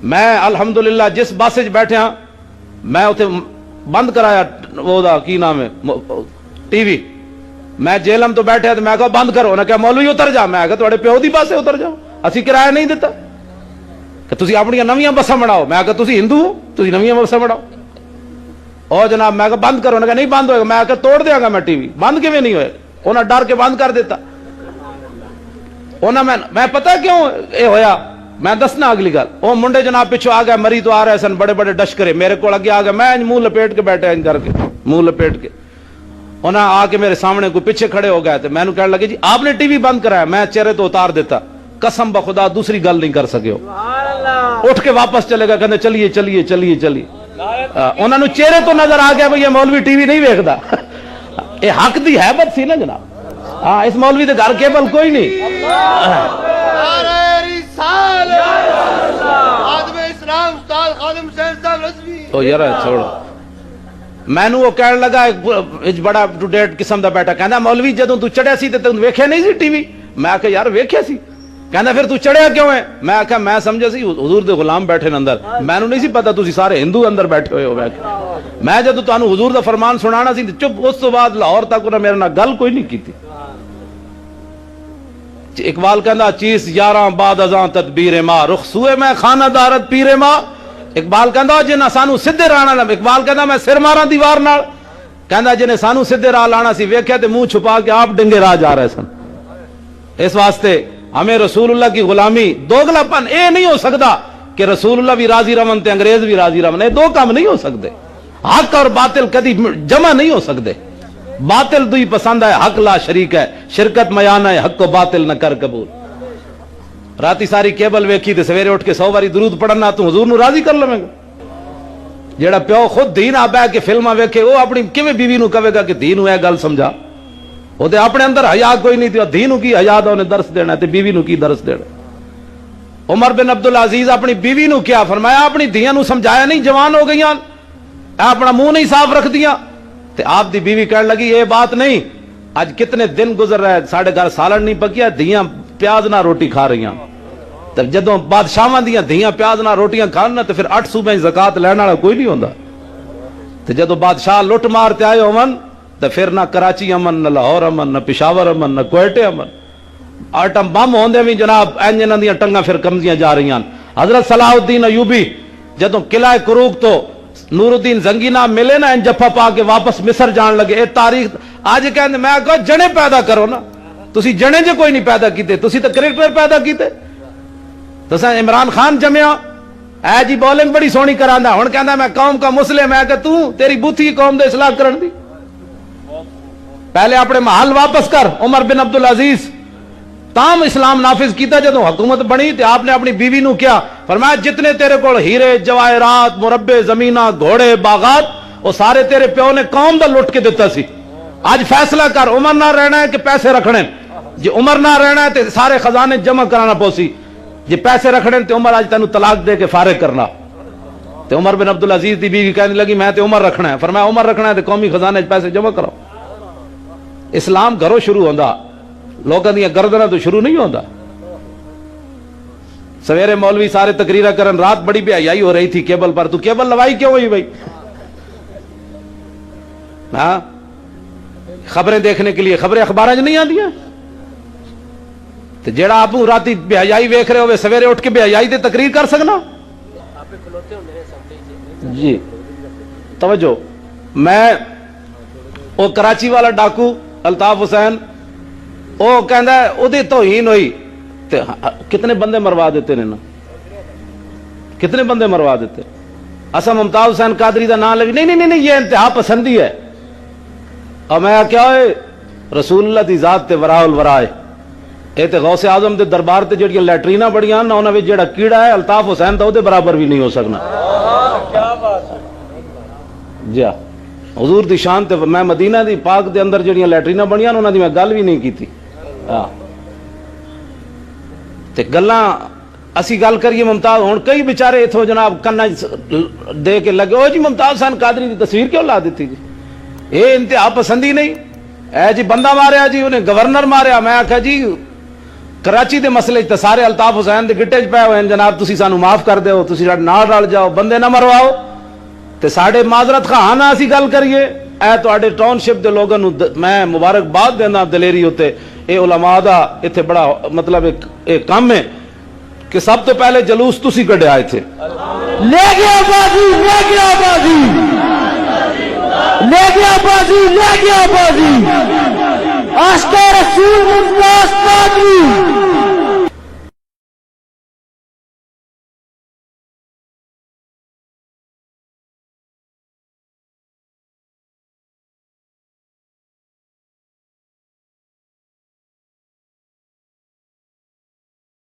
میں الحمدللہ جس بس بیٹھے ہاں میں اتنے بند کرایا وہ دا کی نام ہے ٹی وی، میں جیلم تو بیٹھے تو میں کہا بند کرو، انہیں کہا مولوی اتر جا، میں کہا تھوڑے پیو دی بس ہے اتر جاؤ، اسی کرایہ نہیں دیتا کہ تسی اپنی نویاں بساں بناؤ، میں کہا تسی ہندو ہو تسی نویاں بساں بناؤ، او جناب میں کہا بند کرو، انہیں کہا نہیں بند ہوئے گا، میں کہا توڑ دیا گا میں ٹی وی، بند کیوں نہیں ہوئے، انہیں ڈر کے بند کر دیتا، میں پتہ کیوں اے ہویا، میں دسنا اگلی گل، وہ منڈے جناب پچھو آ گئے، مری تو آ رہے سن بڑے بڑے ڈشکرے، میرے کو اگے آ گئے، میں منہ لپیٹ کے بیٹھے کر کے منہ لپیٹ کے، انہیں آ کے میرے سامنے کو پیچھے کھڑے ہو گئے تھے، میں نے کہنے لگے جی آپ نے ٹی وی بند کرایا، میں چہرے تو اتار دیتا، قسم بخدا دوسری گل نہیں کر سکے ہو، اٹھ کے واپس چلے گا، کہتے چلیے چلیے چلیے چلیے، انہوں نے چہرے تو نظر آ گیا بھئی یہ مولوی ٹی وی نہیں ویکھدا، یہ حق دی حیبت سی نا جناب، ہاں اس مولوی دے گھر کیبل کوئی نہیں، او یار چھوڑ، میں نو وہ کہنے لگا ایک بڑا اپ ٹو ڈیٹ قسم دا بیٹا، کہندا مولوی جدوں تو چڑھیا سی تے تو ویکھیا نہیں سی ٹی وی، میں کہا یار ویکھیا سی، کہندا پھر تو چڑھیا کیوں ہے، میں کہا میں سمجھا سی حضور دے غلام بیٹھے نے اندر، میں نو نہیں سی پتہ تسی سارے ہندو اندر بیٹھے ہوئے ہو، میں جدوں تانوں حضور دا فرمان سنانا سی چپ، اس تو بعد لاہور تک انہاں میرے نال گل کوئی نہیں کیتی۔ اقبال کہندا چیز یاراں بعد ازاں تدبیر ماں، رخ سوئے میں خانہ دارت پیر ماں، اقبال کہندا جنہاں سانو سدھے راہ نال، اقبال کہندا میں سر ماراں دیوار نال، کہندا جنہیں سانو سدھے راہ لانا سی ویکھیا تے منہ چھپا کے آپ ڈنگے راہ جا رہے سن، اس واسطے ہمیں رسول اللہ کی غلامی دوگلا پن اے نہیں ہو سکتا کہ رسول اللہ بھی راضی رون تے انگریز بھی راضی رون، یہ دو کام نہیں ہو سکتے، حق اور باطل کدی جمع نہیں ہو سکتے، باطل دوئی پسند ہے حق لا شریک ہے، شرکت میانہ ہے حق و باطل نہ کر قبول، راتی ساری کیبل ویکھی تے سویرے اٹھ کے 100 باری درود پڑھنا تو حضور نو راضی کر لویں گا، جیڑا پیو خود دین آ بہ کے فلماں ویکھے وہ اپنی کیویں بیوی نو کہے گا کہ دین نو اے گل سمجھا، وہ تے اپنے اندر حیا کوئی نہیں تھی، دین نو کی حیا دا انہیں درس دینا تے بیوی نو کی درس دینا۔ عمر بن عبدالعزیز اپنی بیوی نو کیا فرمایا، اپنی دھیاں نو سمجھایا نہیں، جوان ہو گئیاں اپنا منہ نہیں صاف رکھ دیاں، تے آپ دی بیوی کہنے لگی یہ بات نہیں، آج کتنے دن گزر رہے ساڑھے گھر سالن نہیں پکیا، دھیاں پیاز نہ روٹی کھا رہیاں، تے جدوں بادشاہاں دیاں دھیاں پیاز نہ روٹیاں کھانا تے پھر 8 صوبے زکات لینا والا کوئی نہیں ہوندا، تے جدوں بادشاہ لٹ مار تے آئے ہون تے پھر نہ کراچی امن، نہ لاہور امن، نہ پشاور امن، نہ کوئٹے امن، آٹم بم ہوندے بھی جناب انجناں دیاں ٹنگاں پھر کمزیاں جا رہی ہیں۔ حضرت صلاح الدین ایوبی جدوں قلعہ کروک تو نور الدین زنگی نام ملے نا ان جفا پا کے واپس مصر جان لگے، اے تاریخ آج کہندے میں کہا جنے پیدا کرو نا، تسی جنے جو کوئی نہیں پیدا کیتے، تسی تو کرکٹر پیدا کیتے، تساں عمران خان جمیا، اے جی بولنگ بڑی سونی کراندا، ہن کہندا میں قوم کا مسلم ہے کہ تو تیری بوتھی قوم دے اصلاح کرن دی، پہلے اپنے محل واپس کر۔ عمر بن عبدالعزیز تام اسلام نافذ کیتا، جدوں حکومت بنی تے آپ نے اپنی بیوی نو کیا فرمایا جتنے تیرے کول ہیرے جواہرات مربے زمیناں گھوڑے باغات وہ سارے تیرے پیو نے قوم دا لٹ کے دیتا سی، آج فیصلہ کر عمر نہ رہنا ہے کہ پیسے رکھنے، جی عمر نہ رہنا ہے تے سارے خزانے جمع کرانا پوسی، جی پیسے رکھنے تے عمر آج تینوں طلاق دے کے فارغ کرنا، تے عمر بن عبدالعزیز دی بیوی کہنے لگی میں تے عمر رکھنا ہے، فرمایا عمر رکھنا ہے تے قومی خزانے پیسے جمع کراؤ۔ اسلام گھروں شروع ہوندا، لوگوں دیا گردناں تو شروع نہیں ہوندا۔ سویرے مولوی سارے تقریرہ کرن، رات بڑی بے حیائی ہو رہی تھی کیبل پر، تو کیبل لوائی کیوں ہوئی بھائی؟ ہاں خبریں دیکھنے کے لیے، خبریں اخباراں نہیں آندیاں، تو جیڑا آپ راتی بے حیائی ویکھ رہے ہوئے سویرے اٹھ کے بے حیائی دے تقریر کر سکنا؟ جی توجہ، میں وہ کراچی والا ڈاکو الطاف حسین وہ کہندا ہے اودی توہین ہوئی تے کتنے بندے مروا دیتے نے نا، کتنے بندے مروا دیتے، اسا ممتاز حسین قادری دا نام لگی نہیں نہیں نہیں یہ انتہا پسندی ہے، اور میں کیا ہوئے رسول اللہ دی ذات تے وراء الورائے، اے تے غوث اعظم دے دربار تے جڑیاں لیٹرینا بڑیاں نا انہاں وچ جڑا کیڑا ہے الطاف حسین دا اودے برابر بھی نہیں ہو سکنا۔ کیا بات ہے جی، حضور دی شان تے میں مدینہ دی پاک دے اندر جڑیاں لیٹرینا بنیاں انہاں دی میں گل بھی نہیں کیتی، تے گلاں اسی گل کریے ممتاز ہن کئی بیچارے اتھوں جناب کنا دے کے لگے او جی ممتاز حسین قادری دی تصویر کیوں لا دیتی جی، اے انتہا پسندی نہیں، اے جی بندہ ماریا جی انہیں گورنر ماریا، میں آکھا جی کراچی دے مسئلے تے سارے الطاف حسین دے گٹے چ پے ہوئے ہیں جناب تسی سانو معاف کر دیو تسی ساڈے نال رل جاؤ بندے نہ مرواؤ تے ساڈے معذرت خواہ نہ اسی گل کریے اے تواڈے ٹاؤن شپ دے لوگاں نوں میں مبارکباد دینا دلیری ہوتے اے علماء دا ایتھے بڑا مطلب ایک کام ہے کہ سب تو پہلے جلوس تسی کڈے آئے تھے لے گیا بازی لے گیا بازی لے گیا بازی لے گیا بازی عاشق رسول ممتاز قادری